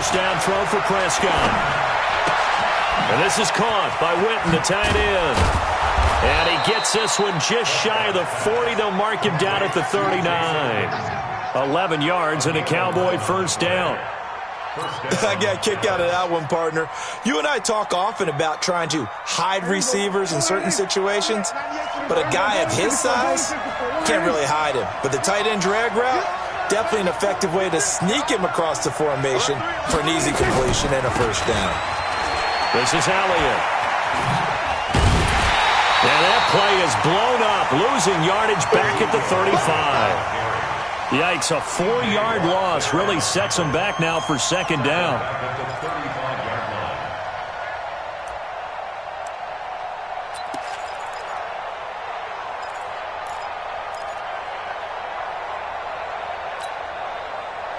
first down throw for Prescott. And this is caught by Witten, the tight end. And he gets this one just shy of the 40. They'll mark him down at the 39. 11 yards and a Cowboy first down. I got a kick out of that one, partner. You and I talk often about trying to hide receivers in certain situations, but a guy of his size can't really hide him. But the tight end drag route, definitely an effective way to sneak him across the formation for an easy completion and a first down. This is Elliott. And that play is blown up, losing yardage back at the 35. Yikes, a 4-yard loss really sets them back now for second down.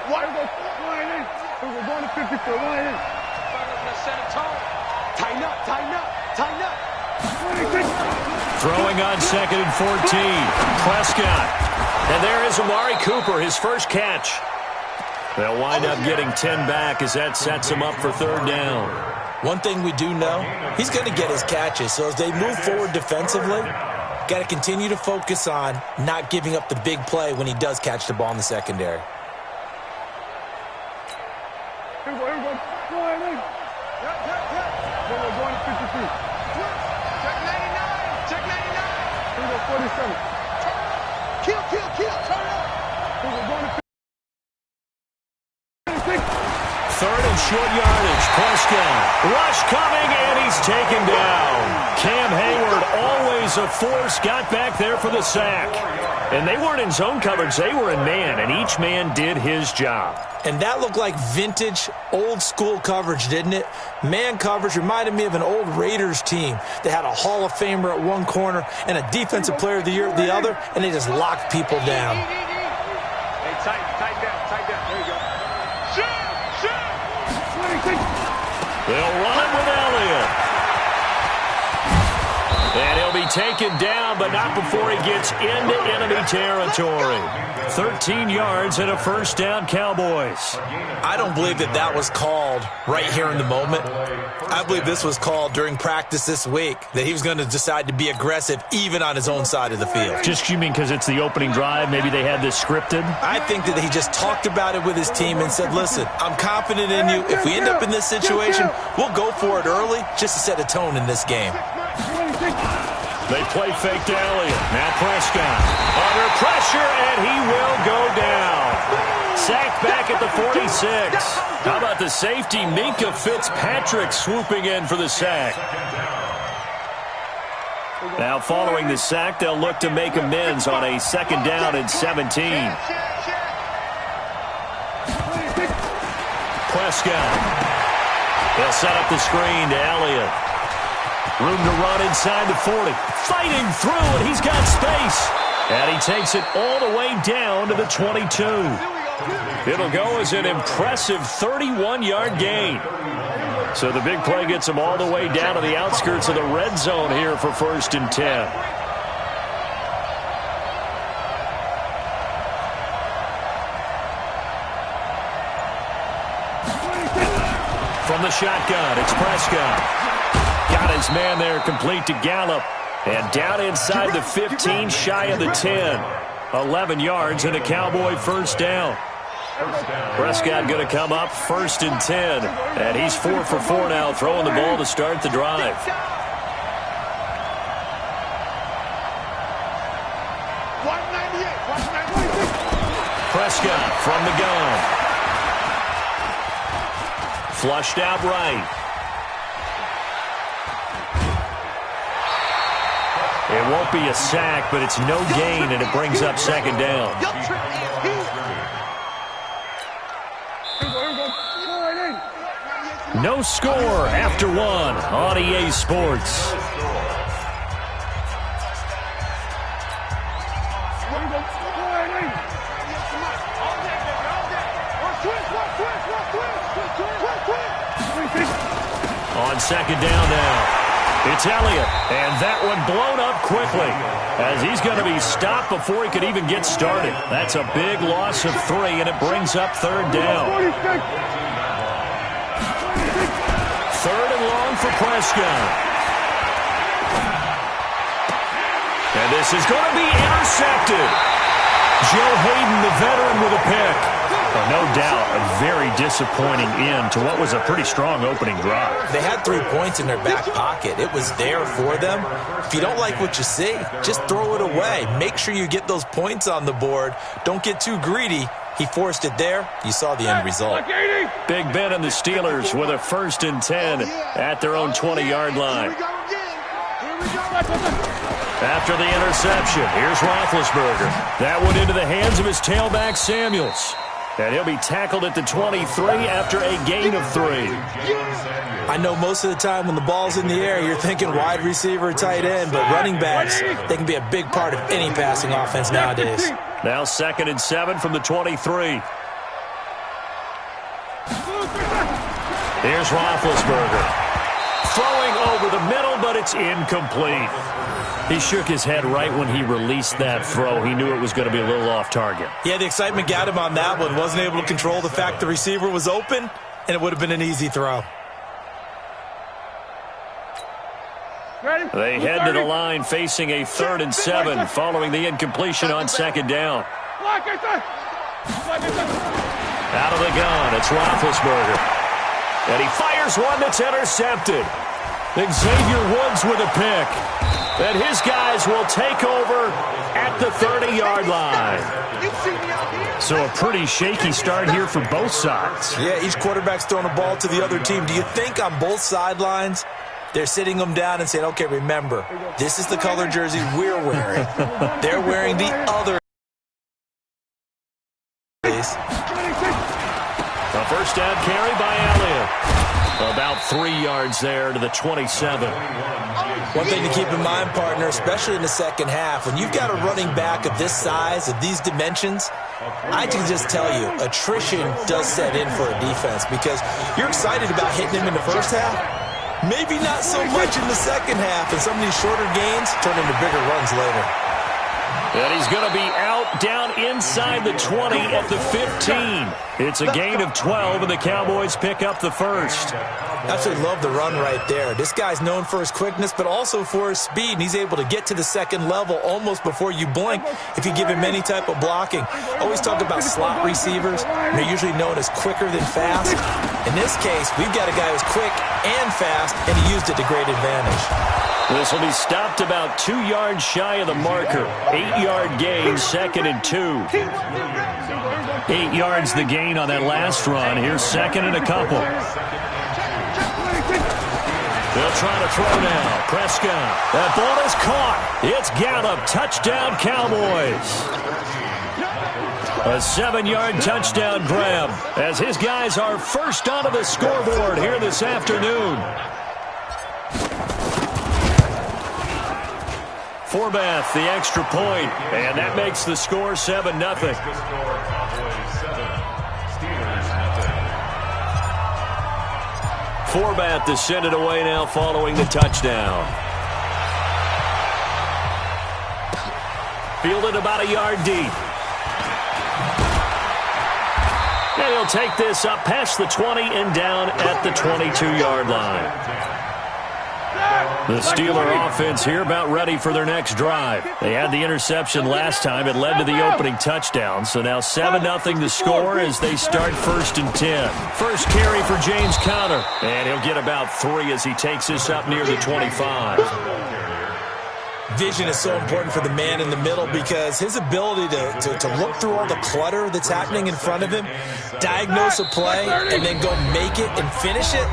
Line in. We're going to 54. Line in. Set a tone. Tighten up, tighten up, tighten up. Throwing on 2nd and 14. Prescott. And there is Amari Cooper, his first catch. They'll wind up getting 10 back as that sets him up for third down. One thing we do know, he's going to get his catches. So as they move forward defensively, got to continue to focus on not giving up the big play when he does catch the ball in the secondary. Here we go. Line in. Then we're going to 53. Check 99. Check 99. Here we go, 47. Kill. Turn up. Here we're going to 56. Third and short yardage. Prescott. Rush coming, and he's taken down. Cam Hayward, always a force, got back there for the sack. And they weren't in zone coverage. They were in man, and each man did his job. And that looked like vintage, old-school coverage, didn't it? Man coverage reminded me of an old Raiders team that had a Hall of Famer at one corner and a Defensive Player of the Year at the other, and they just locked people down. Hey, tighten down. There you go. Shoot! They'll run it with Elliott. And he'll be taken down, but not before he gets into enemy territory. 13 yards and a first down, Cowboys. I don't believe that was called right here in the moment. I believe this was called during practice this week, that he was going to decide to be aggressive even on his own side of the field. Just, you mean because it's the opening drive? Maybe they had this scripted? I think that he just talked about it with his team and said, listen, I'm confident in you. If we end up in this situation, we'll go for it early just to set a tone in this game. They play fake to Elliott. Now Prescott under pressure, and he will go down. Sacked back at the 46. How about the safety, Minka Fitzpatrick, swooping in for the sack. Now following the sack, they'll look to make amends on a 2nd down and 17. Prescott. They'll set up the screen to Elliott. Room to run inside the 40. Fighting through, and he's got space. And he takes it all the way down to the 22. It'll go as an impressive 31-yard gain. So the big play gets him all the way down to the outskirts of the red zone here for 1st and 10. From the shotgun, it's Prescott. Got his man there, complete to Gallup. And down inside the 15, shy of the 10. 11 yards and a Cowboy first down. Prescott going to come up 1st and 10. And he's 4 for 4 now, throwing the ball to start the drive. Prescott from the gun. Flushed out right. It won't be a sack, but it's no gain, and it brings up 2nd down. No score after 1 on EA Sports. On 2nd down now. It's Elliott, and that one blown up quickly as he's going to be stopped before he could even get started. That's a big loss of 3, and it brings up 3rd down. for Prescott. And this is going to be intercepted. Joe Hayden, the veteran, with a pick. Well, no doubt a very disappointing end to what was a pretty strong opening drive. They had 3 points in their back pocket. It was there for them. If you don't like what you see, just throw it away. Make sure you get those points on the board. Don't get too greedy. He forced it there. You saw the end result. Big Ben and the Steelers with a 1st and 10 at their own 20-yard line. After the interception, here's Roethlisberger. That went into the hands of his tailback, Samuels. And he'll be tackled at the 23 after a gain of 3. I know most of the time when the ball's in the air, you're thinking wide receiver, tight end, but running backs, they can be a big part of any passing offense nowadays. Now 2nd and 7 from the 23. Here's Roethlisberger. Throwing over the middle, but it's incomplete. He shook his head right when he released that throw. He knew it was going to be a little off target. Yeah, the excitement got him on that one. Wasn't able to control the fact the receiver was open, and it would have been an easy throw. They head to the line facing a 3rd and 7 following the incompletion on 2nd down. Out of the gun, it's Roethlisberger. And he fires one that's intercepted. Xavier Woods with a pick. And his guys will take over at the 30-yard line. So a pretty shaky start here for both sides. Yeah, each quarterback's throwing a ball to the other team. Do you think on both sidelines they're sitting them down and saying, okay, remember, this is the color jersey we're wearing. They're wearing the other. A 1st down carry by Elliott. About 3 yards there to the 27. One thing to keep in mind, partner, especially in the second half, when you've got a running back of this size, of these dimensions, I can just tell you, attrition does set in for a defense because you're excited about hitting him in the first half. Maybe not so much in the second half, and some of these shorter gains turn into bigger runs later. And he's going to be out down inside the 20 at the 15. It's a gain of 12, and the Cowboys pick up the 1st. Absolutely love the run right there. This guy's known for his quickness, but also for his speed, and he's able to get to the 2nd level almost before you blink if you give him any type of blocking. Always talk about slot receivers, and they're usually known as quicker than fast. In this case, we've got a guy who's quick and fast, and he used it to great advantage. This will be stopped about 2 yards shy of the marker. 8-yard gain, 2nd and 2. 8 yards the gain on that last run. Here's 2nd and a couple. They'll try to throw now. Prescott. That ball is caught. It's Gallup. Touchdown, Cowboys. A 7-yard touchdown grab as his guys are first onto the scoreboard here this afternoon. Forbath, the extra point, and that makes the score 7-0. Forbath to send it away now following the touchdown. Fielded about a yard deep. And he'll take this up past the 20 and down at the 22-yard line. The Steeler offense here about ready for their next drive. They had the interception last time. It led to the opening touchdown. So now 7-0 the score as they start 1st and 10. First carry for James Conner. And he'll get about 3 as he takes this up near the 25. Vision is so important for the man in the middle because his ability to look through all the clutter that's happening in front of him, diagnose a play, and then go make it and finish it,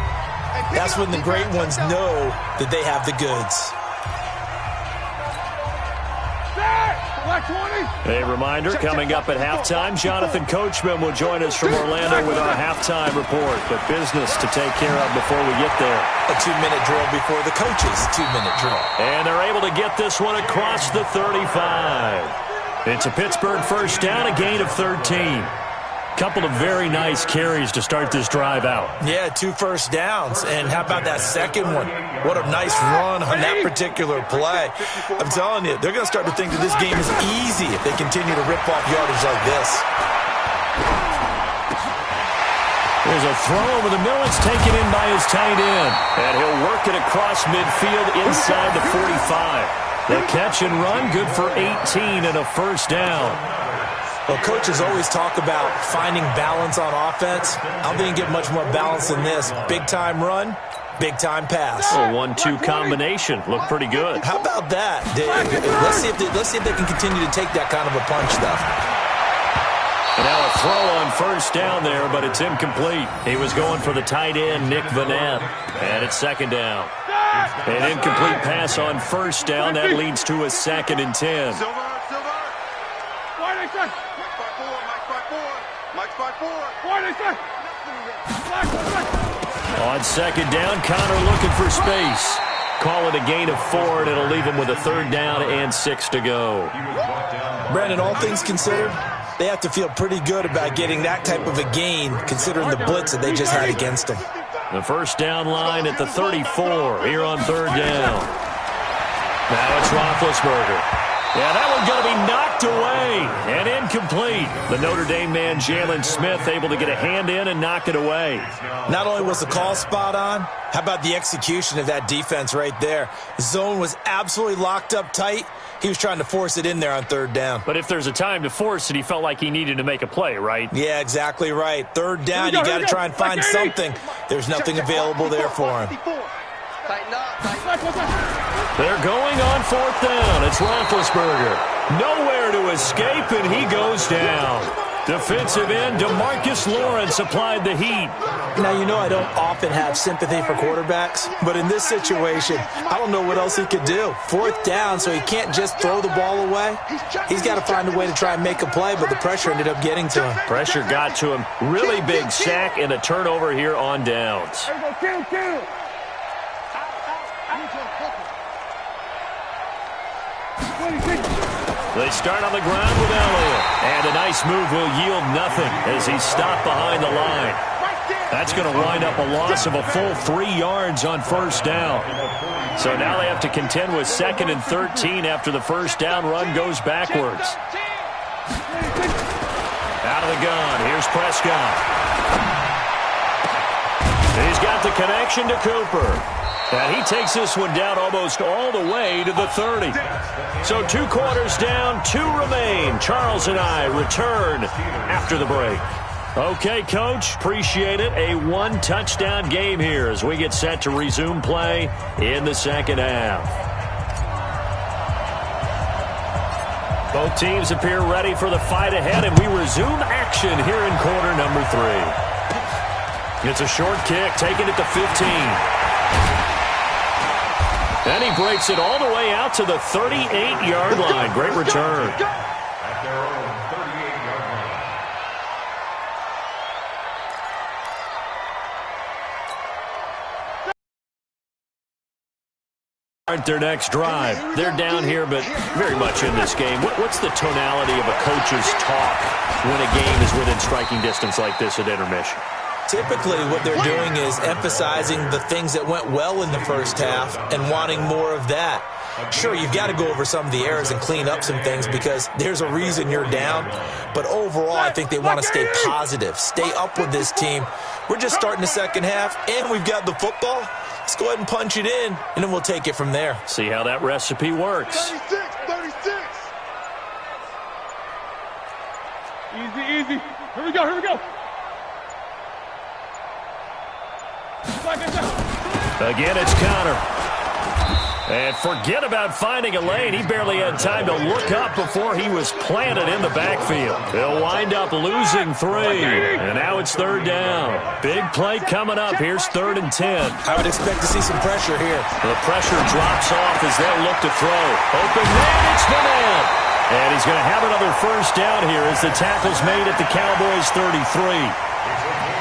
that's when the great ones know that they have the goods. A reminder, coming up at halftime, Jonathan Coachman will join us from Orlando with our halftime report. But business to take care of before we get there. A 2-minute drill before the coaches' 2-minute drill. And they're able to get this one across the 35. It's a Pittsburgh first down, a gain of 13. Couple of very nice carries to start this drive out. Yeah, 2 first downs. And how about that second one? What a nice run on that particular play. I'm telling you, they're going to start to think that this game is easy if they continue to rip off yardage like this. There's a throw over the middle. It's taken in by his tight end. And he'll work it across midfield inside the 45. The catch and run, good for 18 and a first down. Well, coaches always talk about finding balance on offense. I don't think you get much more balance than this. Big-time run, big-time pass. A 1-2 combination. Looked pretty good. How about that? Let's see if they can continue to take that kind of a punch, though. And now a throw on first down there, but it's incomplete. He was going for the tight end, Nick Vanette. And it's second down. An incomplete pass on first down. That leads to a 2nd and 10. On second down, Connor looking for space. Call it a gain of 4, and it'll leave him with a 3rd down and 6 to go. Brandon, all things considered, they have to feel pretty good about getting that type of a gain, considering the blitz that they just had against them. The first down line at the 34 here on 3rd down. Now it's Roethlisberger. Yeah, that one's going to be knocked away and incomplete. The Notre Dame man, Jalen Smith, able to get a hand in and knock it away. Not only was the call spot on, how about the execution of that defense right there? The zone was absolutely locked up tight. He was trying to force it in there on 3rd down. But if there's a time to force it, he felt like he needed to make a play, right? Yeah, exactly right. 3rd down, you got to try and find something. There's nothing available there for him. They're going on 4th down. It's Roethlisberger. Nowhere to escape, and he goes down. Defensive end DeMarcus Lawrence applied the heat. Now, you know I don't often have sympathy for quarterbacks, but in this situation, I don't know what else he could do. 4th down, so he can't just throw the ball away. He's got to find a way to try and make a play, but the pressure ended up getting to him. Pressure got to him. Really big sack and a turnover here on downs. They start on the ground with Elliott. And a nice move will yield nothing as he's stopped behind the line. That's going to wind up a loss of a full 3 yards on first down. So now they have to contend with 2nd and 13 after the first down run goes backwards. Out of the gun. Here's Prescott. He's got the connection to Cooper. And he takes this one down almost all the way to the 30. So 2 quarters down, 2 remain. Charles and I return after the break. Okay, Coach, appreciate it. A 1-touchdown game here as we get set to resume play in the second half. Both teams appear ready for the fight ahead, and we resume action here in quarter number 3. It's a short kick, taking it to 15. And he breaks it all the way out to the 38-yard line. Great return. Their next drive. They're down here, but very much in this game. What's the tonality of a coach's talk when a game is within striking distance like this at intermission? Typically, what they're doing is emphasizing the things that went well in the first half and wanting more of that. Sure, you've got to go over some of the errors and clean up some things because there's a reason you're down. But overall, I think they want to stay positive, stay up with this team. We're just starting the second half, and we've got the football. Let's go ahead and punch it in, and then we'll take it from there. See how that recipe works. 36. Easy. Here we go. Again, it's Connor. And forget about finding a lane. He barely had time to look up before he was planted in the backfield. He'll wind up losing 3. And now it's 3rd down. Big play coming up. Here's 3rd and 10. I would expect to see some pressure here. The pressure drops off as they'll look to throw. Open man, it's Vanette. And he's going to have another first down here as the tackle's made at the Cowboys' 33.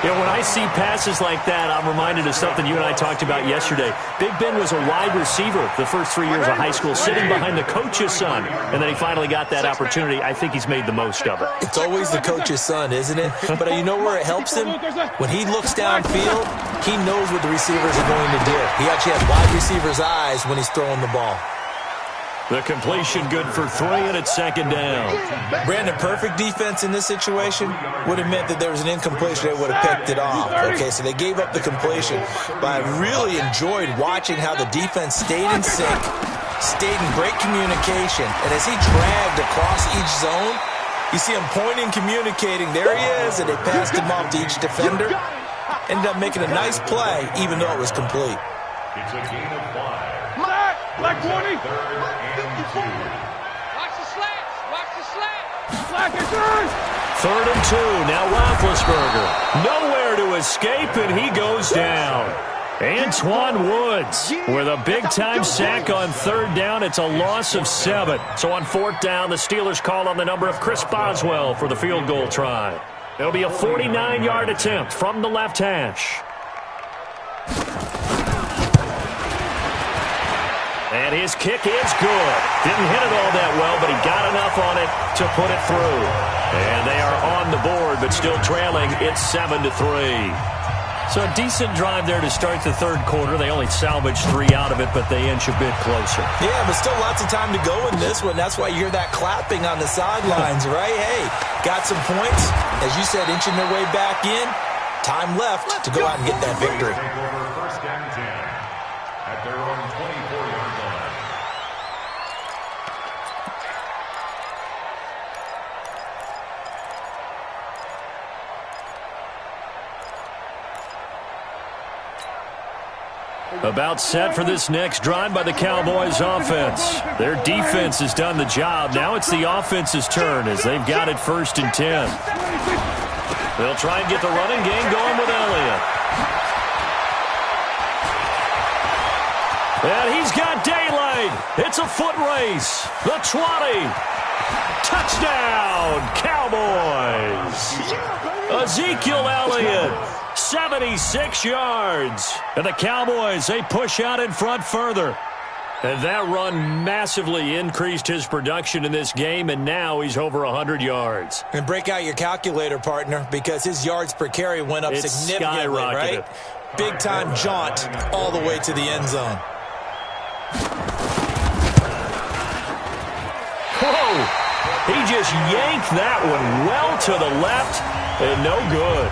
You know, when I see passes like that, I'm reminded of something you and I talked about yesterday. Big Ben was a wide receiver the first 3 years of high school, sitting behind the coach's son. And then he finally got that opportunity. I think he's made the most of it. It's always the coach's son, isn't it? But you know where it helps him? When he looks downfield, he knows what the receivers are going to do. He actually has wide receivers' eyes when he's throwing the ball. The completion good for 3, and it's second down. Brandon, perfect defense in this situation would have meant that there was an incompletion. They would have picked it off. Okay, so they gave up the completion. But I really enjoyed watching how the defense stayed in sync, stayed in great communication. And as he dragged across each zone, you see him pointing, communicating. There he is, and they passed him off to each defender. Ended up making a nice play, even though it was complete. It's a gain of 5. Black 20. Watch the slats. Watch the slats. Slack is third. 3rd and 2. Now Roethlisberger. Nowhere to escape, and he goes down. Antoine Woods with a big-time sack on 3rd down. It's a loss of 7. So on 4th down, the Steelers call on the number of Chris Boswell for the field goal try. It'll be a 49-yard attempt from the left hash. And his kick is good. Didn't hit it all that well, but he got enough on it to put it through. And they are on the board, but still trailing. It's 7-3. So a decent drive there to start the 3rd quarter. They only salvaged 3 out of it, but they inch a bit closer. Yeah, but still lots of time to go in this one. That's why you hear that clapping on the sidelines, right? Hey, got some points. As you said, inching their way back in. Time left to go out and get that victory. First down 10 at their own 24-yard line. About set for this next drive by the Cowboys offense. Their defense has done the job. Now it's the offense's turn as they've got it 1st and 10. They'll try and get the running game going with Elliott. And he's got daylight. It's a foot race. The 20. Touchdown, Cowboys. Ezekiel Elliott. 76 yards. And the Cowboys, they push out in front further. And that run massively increased his production in this game, and now he's over 100 yards. And break out your calculator, partner, because his yards per carry went up significantly, right? Big-time jaunt all the way to the end zone. Whoa! He just yanked that one well to the left, and no good.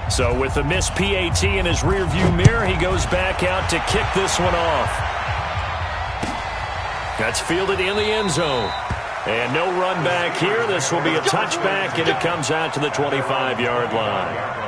So with the missed PAT in his rearview mirror, he goes back out to kick this one off. That's fielded in the end zone. And no run back here. This will be a touchback, and it comes out to the 25-yard line.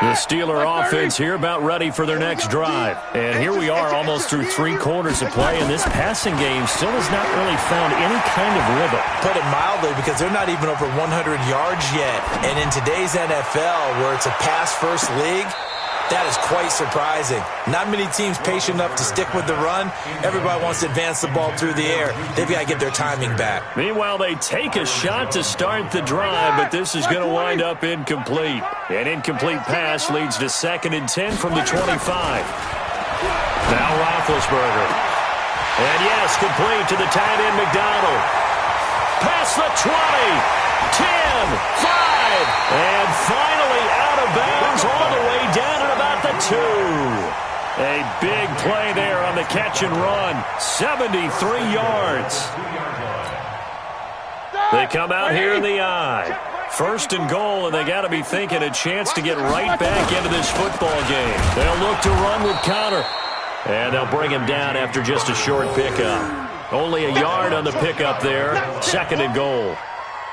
The Steeler offense here about ready for their next drive. And here we are almost through 3 quarters of play, and this passing game still has not really found any kind of rhythm. Put it mildly, because they're not even over 100 yards yet. And in today's NFL, where it's a pass-first league, that is quite surprising. Not many teams patient enough to stick with the run. Everybody wants to advance the ball through the air. They've got to get their timing back. Meanwhile, they take a shot to start the drive, but this is going to wind up incomplete. An incomplete pass leads to 2nd and 10 from the 25. Now Roethlisberger. And yes, complete to the tight end McDonald. Past the 20, 10, 5, and finally out of bounds all the way down at about the 2. A big play there on the catch and run. 73 yards. They come out here in the I. 1st and goal, and they got to be thinking a chance to get right back into this football game. They'll look to run with Connor. And they'll bring him down after just a short pickup. Only a yard on the pickup there. 2nd and goal.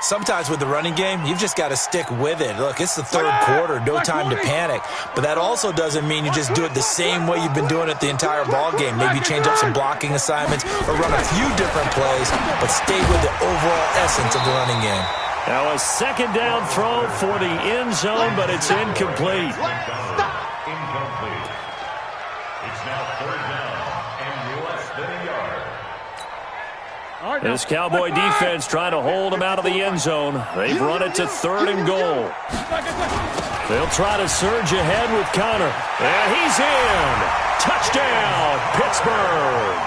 Sometimes with the running game, you've just got to stick with it. Look, it's the 3rd quarter, no time to panic. But that also doesn't mean you just do it the same way you've been doing it the entire ball game. Maybe change up some blocking assignments or run a few different plays, but stay with the overall essence of the running game. Now a 2nd down throw for the end zone, but it's incomplete. Incomplete. It's now 3rd down and less than a yard. This Cowboy defense trying to hold him out of the end zone. They've run it to 3rd and goal. They'll try to surge ahead with Connor. And he's in. Touchdown, Pittsburgh.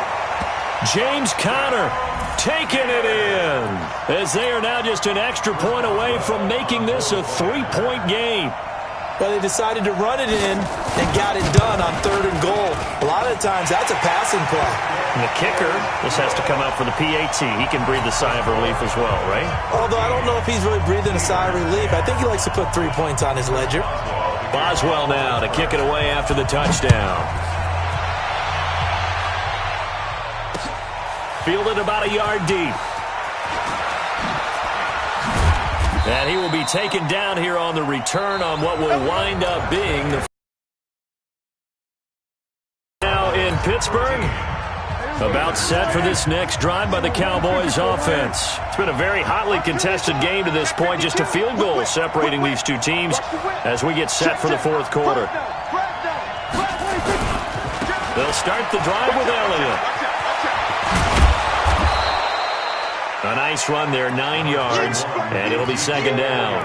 James Conner taking it in, as they are now just an extra point away from making this a 3-point game. But they decided to run it in and got it done on 3rd and goal. A lot of the times, that's a passing play. And the kicker, this has to come out for the PAT. He can breathe a sigh of relief as well, right? Although I don't know if he's really breathing a sigh of relief. I think he likes to put 3 points on his ledger. Boswell now to kick it away after the touchdown. Fielded about a yard deep. And he will be taken down here on the return on what will wind up being the now in Pittsburgh. About set for this next drive by the Cowboys offense. It's been a very hotly contested game to this point. Just a field goal separating these two teams as we get set for the 4th quarter. They'll start the drive with Elliott. A nice run there, 9 yards, and it'll be 2nd down.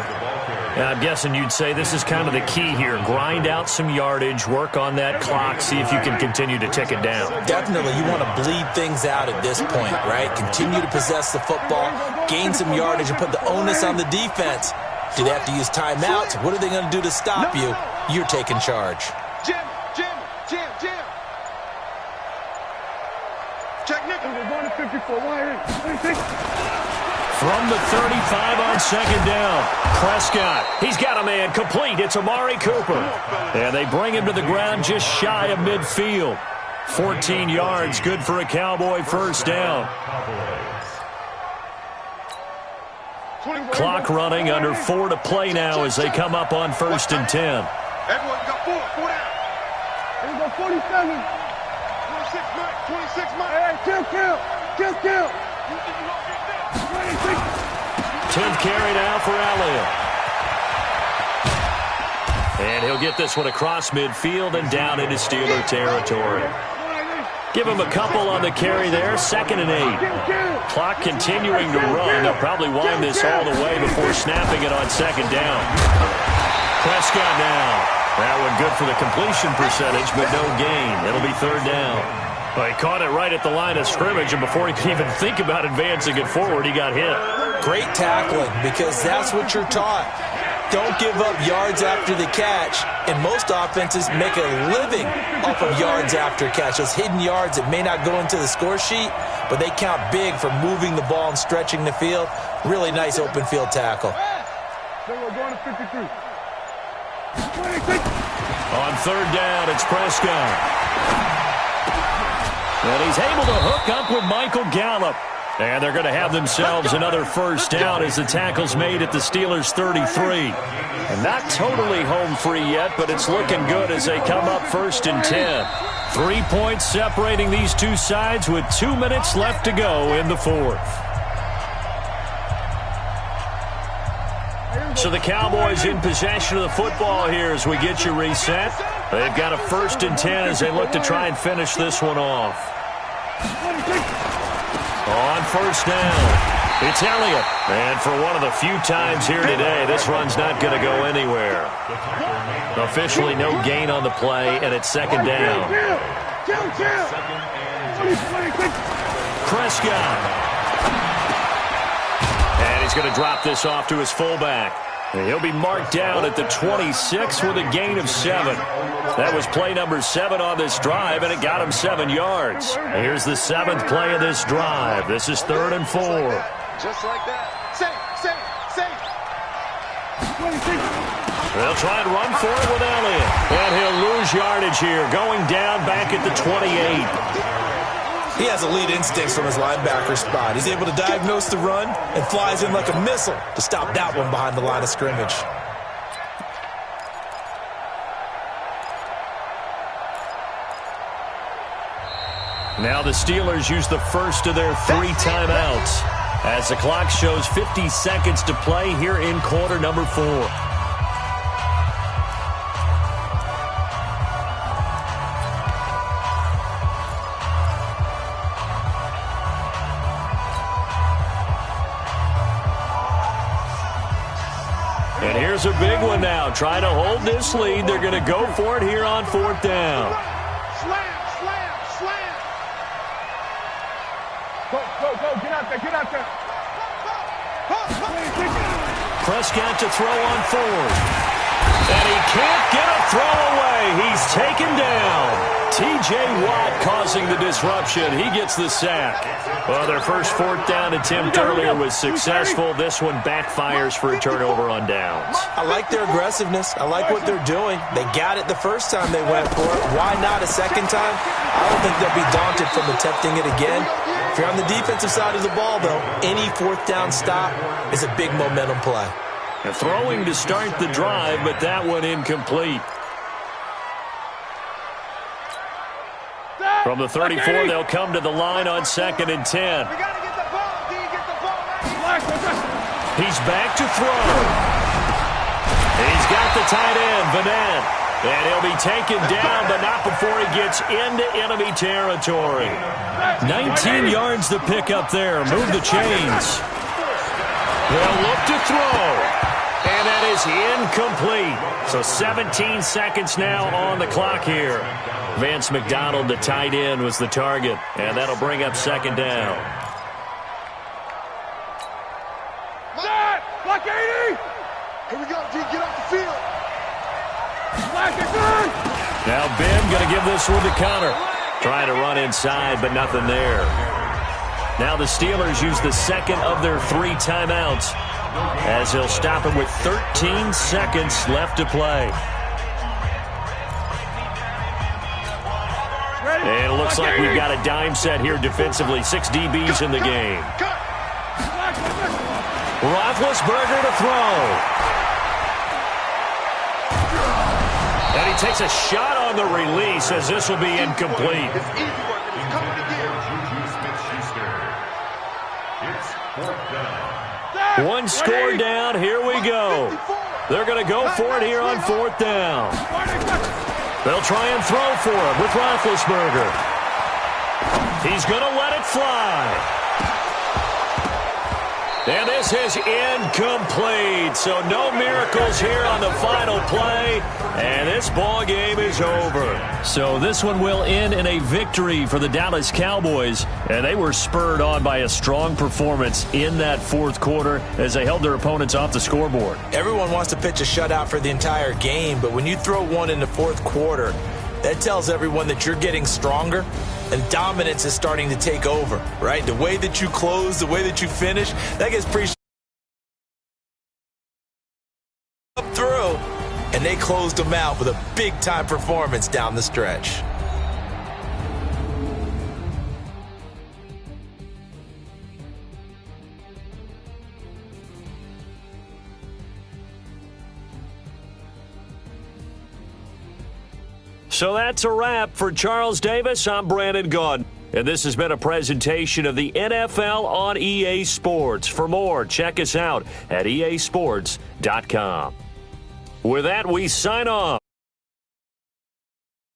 And I'm guessing you'd say this is kind of the key here. Grind out some yardage, work on that clock, see if you can continue to tick it down. Definitely. You want to bleed things out at this point, right? Continue to possess the football, gain some yardage, and put the onus on the defense. Do they have to use timeouts? What are they going to do to stop you? You're taking charge. Jim. Check nickel. We're going to 54. From the 35 on 2nd down. Prescott, he's got a man complete. It's Amari Cooper. And they bring him to the ground just shy of midfield. 14 yards, good for a Cowboy 1st down. Clock running, under 4 to play now as they come up on 1st and 10. Everyone got 4 down. Here we go, 47. 26 Mike. Hey, kill. 10th carry now for Elliott. And he'll get this one across midfield and down into Steeler territory. Give him a couple on the carry there. 2nd and 8. Clock continuing to run. They'll probably wind this all the way before snapping it on 2nd down. Prescott now. That one good for the completion percentage, but no gain. It'll be 3rd down. Well, he caught it right at the line of scrimmage, and before he could even think about advancing it forward, he got hit. Great tackling, because that's what you're taught. Don't give up yards after the catch, and most offenses make a living off of yards after catch. Those hidden yards that may not go into the score sheet, but they count big for moving the ball and stretching the field. Really nice open field tackle. Then we're going to 53. On 3rd down, it's Prescott. And he's able to hook up with Michael Gallup. And they're going to have themselves another 1st down as the tackle's made at the Steelers' 33. And not totally home free yet, but it's looking good as they come up 1st and 10. 3 points separating these two sides with 2 minutes left to go in the 4th. So the Cowboys in possession of the football here as we get you reset. They've got a 1st and 10 as they look to try and finish this one off. On 1st down, it's Elliott. And for one of the few times here today, this run's not going to go anywhere. Officially no gain on the play, and it's 2nd down. Prescott. And he's going to drop this off to his fullback. And he'll be marked down at the 26 with a gain of 7. That was play number 7 on this drive, and it got him 7 yards. Here's the 7th play of this drive. This is 3rd and 4. Just like that. Safe. They'll try and run for it with Elliott. And he'll lose yardage here, going down back at the 28. He has elite instincts from his linebacker spot. He's able to diagnose the run and flies in like a missile to stop that one behind the line of scrimmage. Now the Steelers use the first of their 3 timeouts as the clock shows 50 seconds to play here in quarter number 4. Here's a big one now. Trying to hold this lead. They're going to go for it here on 4th down. Slam. Go. Get out there. Prescott to throw on 4th. And he can't get a throw away. He's taken down. T.J. Watt causing the disruption. He gets the sack. Well, their first 4th down attempt earlier was successful. This one backfires for a turnover on downs. I like their aggressiveness. I like what they're doing. They got it the first time they went for it. Why not a second time? I don't think they'll be daunted from attempting it again. If you're on the defensive side of the ball, though, any 4th down stop is a big momentum play. A throwing to start the drive, but that one incomplete. From the 34, they'll come to the line on 2nd and 10. He's back to throw. He's got the tight end, Vanette. And he'll be taken down, but not before he gets into enemy territory. 19 yards to pick up there. Move the chains. They'll look to throw. And that is incomplete. So 17 seconds now on the clock here. Vance McDonald, the tight end, was the target. And that'll bring up 2nd down. Block 80! Here we go, G. Get off the field. Now Ben going to give this one to Connor. Trying to run inside, but nothing there. Now the Steelers use the second of their 3 timeouts, as they'll stop it with 13 seconds left to play. And it looks like we've got a dime set here defensively. 6 DBs in the game. Roethlisberger to throw. And he takes a shot on the release, as this will be incomplete. One score down. Here we go. They're going to go for it here on 4th down. They'll try and throw for it with Roethlisberger. He's going to let it fly. And this is incomplete. So no miracles here on the final play. And this ball game is over. So this one will end in a victory for the Dallas Cowboys. And they were spurred on by a strong performance in that 4th quarter as they held their opponents off the scoreboard. Everyone wants to pitch a shutout for the entire game, but when you throw one in the 4th quarter, that tells everyone that you're getting stronger and dominance is starting to take over, right? The way that you close, the way that you finish, that gets pretty up through, and they closed them out with a big-time performance down the stretch. So that's a wrap for Charles Davis. I'm Brandon Gaudin. And this has been a presentation of the NFL on EA Sports. For more, check us out at easports.com. With that, we sign off.